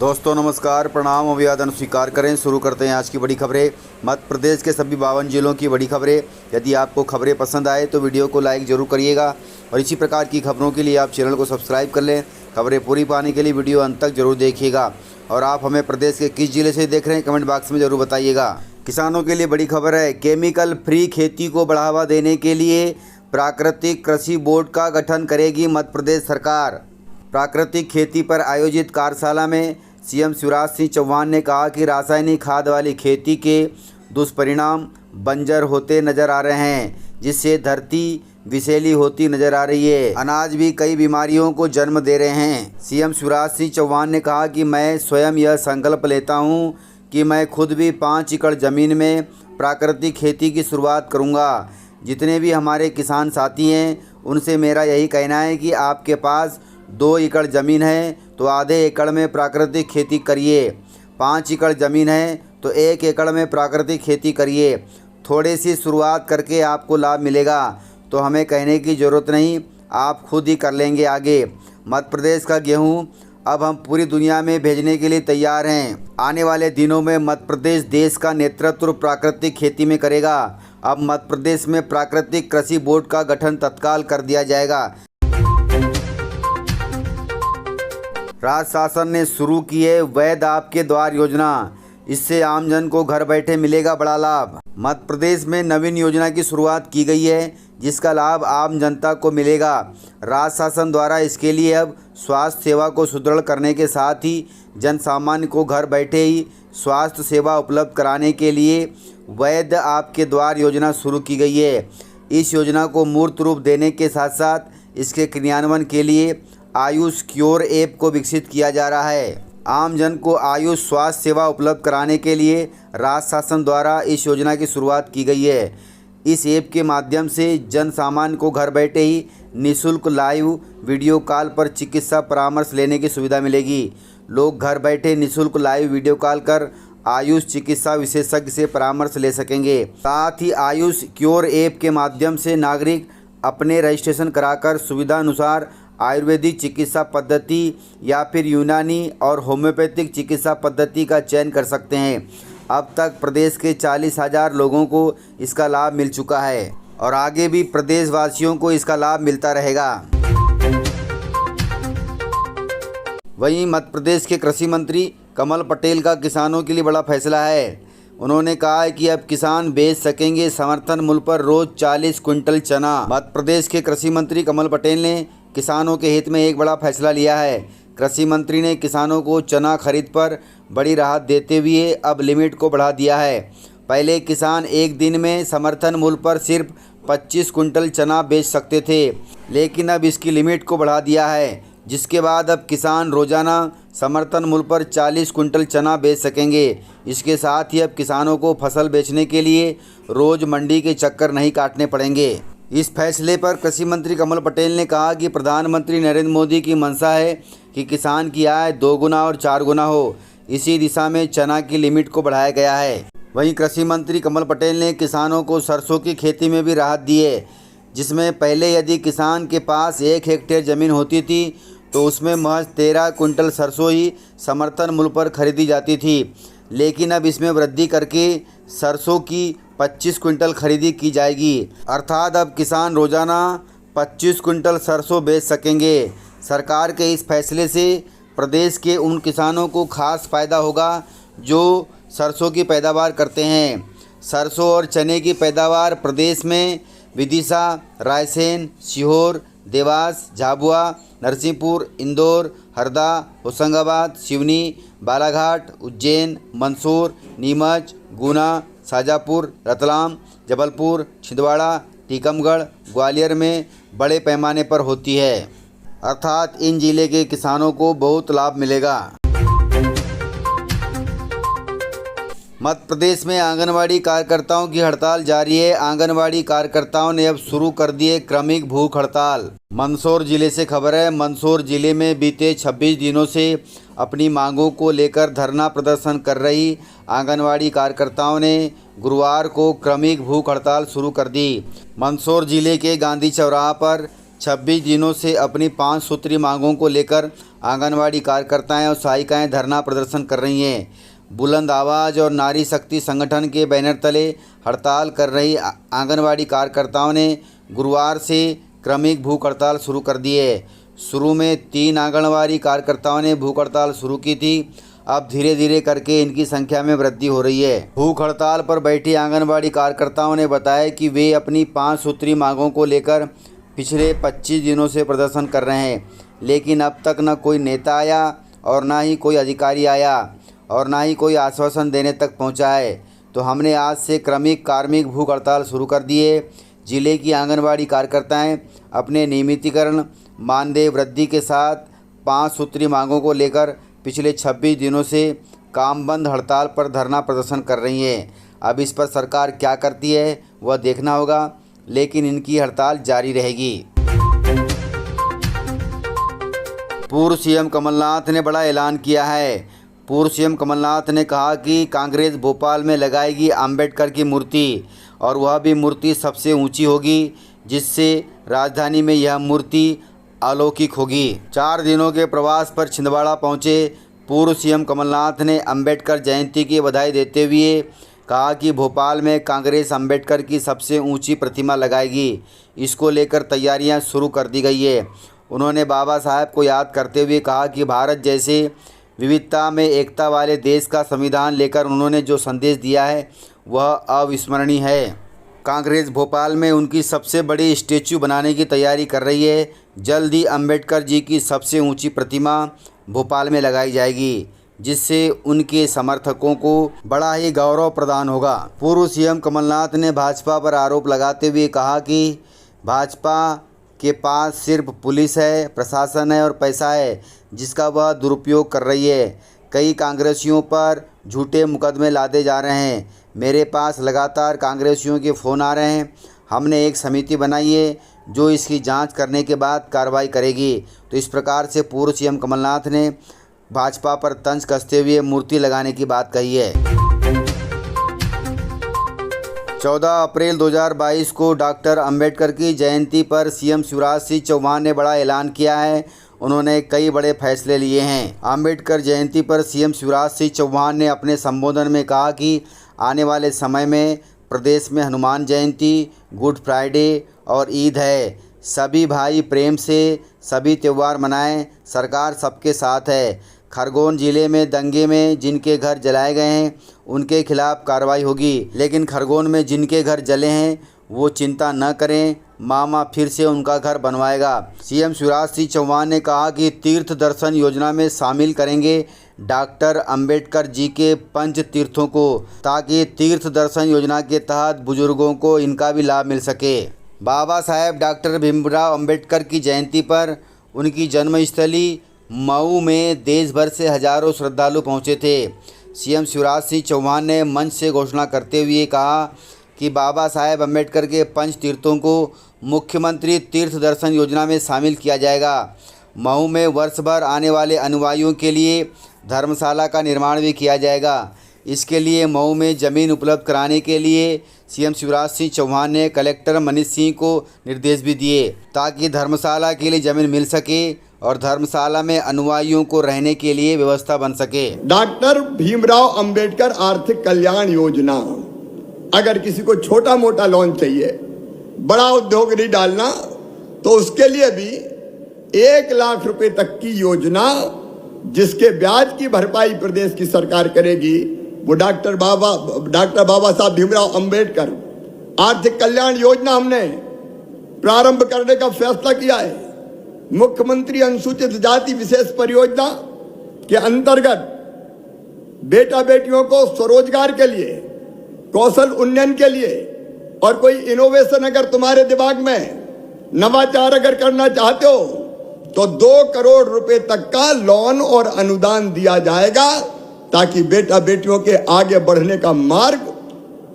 दोस्तों नमस्कार, प्रणाम, अभिवादन स्वीकार करें। शुरू करते हैं आज की बड़ी खबरें। मध्य प्रदेश के सभी 52 जिलों की बड़ी खबरें। यदि आपको खबरें पसंद आए तो वीडियो को लाइक जरूर करिएगा और इसी प्रकार की खबरों के लिए आप चैनल को सब्सक्राइब कर लें। खबरें पूरी पाने के लिए वीडियो अंत तक जरूर देखिएगा। और आप हमें प्रदेश के किस जिले से देख रहे हैं कमेंट बॉक्स में ज़रूर बताइएगा। किसानों के लिए बड़ी खबर है। केमिकल फ्री खेती को बढ़ावा देने के लिए प्राकृतिक कृषि बोर्ड का गठन करेगी मध्य प्रदेश सरकार। प्राकृतिक खेती पर आयोजित कार्यशाला में सीएम शिवराज सिंह चौहान ने कहा कि रासायनिक खाद वाली खेती के दुष्परिणाम बंजर होते नजर आ रहे हैं, जिससे धरती विषैली होती नजर आ रही है। अनाज भी कई बीमारियों को जन्म दे रहे हैं। सीएम शिवराज सिंह चौहान ने कहा कि मैं स्वयं यह संकल्प लेता हूं कि मैं खुद भी 5 एकड़ ज़मीन में प्राकृतिक खेती की शुरुआत करूंगा। जितने भी हमारे किसान साथी हैं उनसे मेरा यही कहना है कि आपके पास 2 एकड़ ज़मीन है तो आधे एकड़ में प्राकृतिक खेती करिए। 5 एकड़ ज़मीन है तो 1 एकड़ में प्राकृतिक खेती करिए। थोड़ी सी शुरुआत करके आपको लाभ मिलेगा तो हमें कहने की ज़रूरत नहीं, आप खुद ही कर लेंगे आगे। मध्य प्रदेश का गेहूँ अब हम पूरी दुनिया में भेजने के लिए तैयार हैं। आने वाले दिनों में मध्य प्रदेश देश का नेतृत्व प्राकृतिक खेती में करेगा। अब मध्य प्रदेश में प्राकृतिक कृषि बोर्ड का गठन तत्काल कर दिया जाएगा। राज्य शासन ने शुरू की है वैध आपके द्वार योजना। इससे आमजन को घर बैठे मिलेगा बड़ा लाभ। मध्य प्रदेश में नवीन योजना की शुरुआत की गई है, जिसका लाभ आम जनता को मिलेगा। राज्य शासन द्वारा इसके लिए अब स्वास्थ्य सेवा को सुदृढ़ करने के साथ ही जन सामान्य को घर बैठे ही स्वास्थ्य सेवा उपलब्ध कराने के लिए वैध आपके द्वार योजना शुरू की गई है। इस योजना को मूर्त रूप देने के साथ साथ इसके क्रियान्वयन के लिए आयुष क्योर ऐप को विकसित किया जा रहा है। आम जन को आयुष स्वास्थ्य सेवा उपलब्ध कराने के लिए राज्य शासन द्वारा इस योजना की शुरुआत की गई है। इस ऐप के माध्यम से जन सामान्य को घर बैठे ही निःशुल्क लाइव वीडियो कॉल पर चिकित्सा परामर्श लेने की सुविधा मिलेगी। लोग घर बैठे निःशुल्क लाइव वीडियो कॉल कर आयुष चिकित्सा विशेषज्ञ से परामर्श ले सकेंगे। साथ ही आयुष क्योर ऐप के माध्यम से नागरिक अपने रजिस्ट्रेशन कराकर सुविधा अनुसार आयुर्वेदिक चिकित्सा पद्धति या फिर यूनानी और होम्योपैथिक चिकित्सा पद्धति का चयन कर सकते हैं। अब तक प्रदेश के 40,000 लोगों को इसका लाभ मिल चुका है और आगे भी प्रदेशवासियों को इसका लाभ मिलता रहेगा। वहीं मध्य प्रदेश के कृषि मंत्री कमल पटेल का किसानों के लिए बड़ा फैसला है। उन्होंने कहा है कि अब किसान बेच सकेंगे समर्थन मूल्य पर रोज 40 क्विंटल चना। मध्य प्रदेश के कृषि मंत्री कमल पटेल ने किसानों के हित में एक बड़ा फैसला लिया है। कृषि मंत्री ने किसानों को चना खरीद पर बड़ी राहत देते हुए अब लिमिट को बढ़ा दिया है। पहले किसान एक दिन में समर्थन मूल्य पर सिर्फ 25 क्विंटल चना बेच सकते थे, लेकिन अब इसकी लिमिट को बढ़ा दिया है, जिसके बाद अब किसान रोजाना समर्थन मूल्य पर 40 क्विंटल चना बेच सकेंगे। इसके साथ ही अब किसानों को फसल बेचने के लिए रोज मंडी के चक्कर नहीं काटने पड़ेंगे। इस फैसले पर कृषि मंत्री कमल पटेल ने कहा कि प्रधानमंत्री नरेंद्र मोदी की मंशा है कि किसान की आय 2 गुना और 4 गुना हो। इसी दिशा में चना की लिमिट को बढ़ाया गया है। वहीं कृषि मंत्री कमल पटेल ने किसानों को सरसों की खेती में भी राहत दी है, जिसमें पहले यदि किसान के पास 1 हेक्टेयर ज़मीन होती थी तो उसमें महज 13 क्विंटल सरसों ही समर्थन मूल्य पर खरीदी जाती थी, लेकिन अब इसमें वृद्धि करके सरसों की 25 क्विंटल खरीदी की जाएगी। अर्थात अब किसान रोजाना 25 क्विंटल सरसों बेच सकेंगे। सरकार के इस फैसले से प्रदेश के उन किसानों को खास फायदा होगा जो सरसों की पैदावार करते हैं। सरसों और चने की पैदावार प्रदेश में विदिशा, रायसेन, सीहोर, देवास, झाबुआ, नरसिंहपुर, इंदौर, हरदा, होशंगाबाद, सिवनी, बालाघाट, उज्जैन, मंदसौर, नीमच, गुना, शाजापुर, रतलाम, जबलपुर, छिंदवाड़ा, टीकमगढ़, ग्वालियर में बड़े पैमाने पर होती है। अर्थात इन जिले के किसानों को बहुत लाभ मिलेगा। मध्य प्रदेश में आंगनवाड़ी कार्यकर्ताओं की हड़ताल जारी है। आंगनवाड़ी कार्यकर्ताओं ने अब शुरू कर दिए क्रमिक भूख हड़ताल। मंदसौर जिले से खबर है। मंदसौर जिले में बीते 26 दिनों से अपनी मांगों को लेकर धरना प्रदर्शन कर रही आंगनवाड़ी कार्यकर्ताओं ने गुरुवार को क्रमिक भूख हड़ताल शुरू कर दी। मंदसौर जिले के गांधी चौराहा पर 26 दिनों से अपनी 5 सूत्री मांगों को लेकर आंगनवाड़ी कार्यकर्ताएं और सहायिकाएं धरना प्रदर्शन कर रही हैं। बुलंद आवाज़ और नारी शक्ति संगठन के बैनर तले हड़ताल कर रही आंगनवाड़ी कार्यकर्ताओं ने गुरुवार से क्रमिक भूख हड़ताल शुरू कर दी है। शुरू में 3 आंगनवाड़ी कार्यकर्ताओं ने भूख हड़ताल शुरू की थी। अब धीरे धीरे करके इनकी संख्या में वृद्धि हो रही है। भूख हड़ताल पर बैठी आंगनवाड़ी कार्यकर्ताओं ने बताया कि वे अपनी 5 सूत्री मांगों को लेकर पिछले 25 दिनों से प्रदर्शन कर रहे हैं, लेकिन अब तक न कोई नेता आया और ना ही कोई अधिकारी आया और ना ही कोई आश्वासन देने तक पहुंचा है। तो हमने आज से क्रमिक कार्मिक भूख हड़ताल शुरू कर दी है। जिले की आंगनवाड़ी कार्यकर्ताएं अपने नियमितीकरण, मानदेय वृद्धि के साथ 5 सूत्री मांगों को लेकर पिछले 26 दिनों से काम बंद हड़ताल पर धरना प्रदर्शन कर रही हैं। अब इस पर सरकार क्या करती है वह देखना होगा, लेकिन इनकी हड़ताल जारी रहेगी। पूर्व सीएम कमलनाथ ने बड़ा ऐलान किया है। पूर्व सीएम कमलनाथ ने कहा कि कांग्रेस भोपाल में लगाएगी अंबेडकर की मूर्ति और वह भी मूर्ति सबसे ऊंची होगी, जिससे राजधानी में यह मूर्ति अलौकिक होगी। 4 दिनों के प्रवास पर छिंदवाड़ा पहुंचे पूर्व सीएम कमलनाथ ने अंबेडकर जयंती की बधाई देते हुए कहा कि भोपाल में कांग्रेस अंबेडकर की सबसे ऊंची प्रतिमा लगाएगी। इसको लेकर तैयारियां शुरू कर दी गई है। उन्होंने बाबा साहब को याद करते हुए कहा कि भारत जैसे विविधता में एकता वाले देश का संविधान लेकर उन्होंने जो संदेश दिया है वह अविस्मरणीय है। कांग्रेस भोपाल में उनकी सबसे बड़ी स्टैचू बनाने की तैयारी कर रही है। जल्द ही अंबेडकर जी की सबसे ऊंची प्रतिमा भोपाल में लगाई जाएगी, जिससे उनके समर्थकों को बड़ा ही गौरव प्रदान होगा। पूर्व सीएम कमलनाथ ने भाजपा पर आरोप लगाते हुए कहा कि भाजपा के पास सिर्फ पुलिस है, प्रशासन है और पैसा है, जिसका वह दुरुपयोग कर रही है। कई कांग्रेसियों पर झूठे मुकदमे लादे जा रहे हैं। मेरे पास लगातार कांग्रेसियों के फ़ोन आ रहे हैं। हमने एक समिति बनाई है जो इसकी जांच करने के बाद कार्रवाई करेगी। तो इस प्रकार से पूर्व सीएम कमलनाथ ने भाजपा पर तंज कसते हुए मूर्ति लगाने की बात कही है। 14 अप्रैल 2022 को डॉक्टर अंबेडकर की जयंती पर सीएम शिवराज सिंह चौहान ने बड़ा ऐलान किया है। उन्होंने कई बड़े फैसले लिए हैं। अंबेडकर जयंती पर सीएम शिवराज सिंह चौहान ने अपने संबोधन में कहा कि आने वाले समय में प्रदेश में हनुमान जयंती, गुड फ्राइडे और ईद है। सभी भाई प्रेम से सभी त्यौहार मनाएं। सरकार सबके साथ है। खरगोन जिले में दंगे में जिनके घर जलाए गए हैं उनके खिलाफ कार्रवाई होगी, लेकिन खरगोन में जिनके घर जले हैं वो चिंता न करें, मामा फिर से उनका घर बनवाएगा। सीएम शिवराज सिंह चौहान ने कहा कि तीर्थ दर्शन योजना में शामिल करेंगे डॉक्टर अंबेडकर जी के पंच तीर्थों को, ताकि तीर्थ दर्शन योजना के तहत बुजुर्गों को इनका भी लाभ मिल सके। बाबा साहेब डॉक्टर भीमराव अंबेडकर की जयंती पर उनकी जन्मस्थली मऊ में देश भर से हजारों श्रद्धालु पहुंचे थे। सीएम शिवराज सिंह चौहान ने मंच से घोषणा करते हुए कहा कि बाबा साहेब अंबेडकर के पंच तीर्थों को मुख्यमंत्री तीर्थ दर्शन योजना में शामिल किया जाएगा। मऊ में वर्ष भर आने वाले अनुयायियों के लिए धर्मशाला का निर्माण भी किया जाएगा। इसके लिए मऊ में ज़मीन उपलब्ध कराने के लिए सीएम शिवराज सिंह चौहान ने कलेक्टर मनीष सिंह को निर्देश भी दिए, ताकि धर्मशाला के लिए ज़मीन मिल सके और धर्मशाला में अनुयायियों को रहने के लिए व्यवस्था बन सके। डॉक्टर भीमराव अंबेडकर आर्थिक कल्याण योजना, अगर किसी को छोटा मोटा लोन चाहिए, बड़ा उद्योग नहीं डालना, तो उसके लिए भी 1 लाख रुपए तक की योजना, जिसके ब्याज की भरपाई प्रदेश की सरकार करेगी, वो डॉक्टर बाबा साहब भीमराव अंबेडकर आर्थिक कल्याण योजना हमने प्रारंभ करने का फैसला किया है। मुख्यमंत्री अनुसूचित जाति विशेष परियोजना के अंतर्गत बेटा बेटियों को स्वरोजगार के लिए, कौशल उन्नयन के लिए और कोई इनोवेशन अगर तुम्हारे दिमाग में नवाचार अगर करना चाहते हो तो 2 करोड़ रुपए तक का लोन और अनुदान दिया जाएगा, ताकि बेटा बेटियों के आगे बढ़ने का मार्ग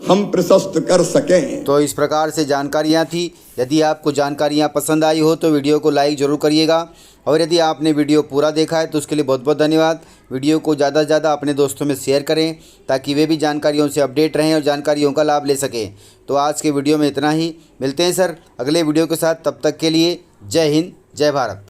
हम प्रशस्त कर सकें। तो इस प्रकार से जानकारियां थी। यदि आपको जानकारियां पसंद आई हो तो वीडियो को लाइक ज़रूर करिएगा, और यदि आपने वीडियो पूरा देखा है तो उसके लिए बहुत बहुत धन्यवाद। वीडियो को ज़्यादा से ज़्यादा अपने दोस्तों में शेयर करें, ताकि वे भी जानकारियों से अपडेट रहें और जानकारियों का लाभ ले सकें। तो आज के वीडियो में इतना ही। मिलते हैं सर अगले वीडियो के साथ, तब तक के लिए जय हिंद, जय भारत।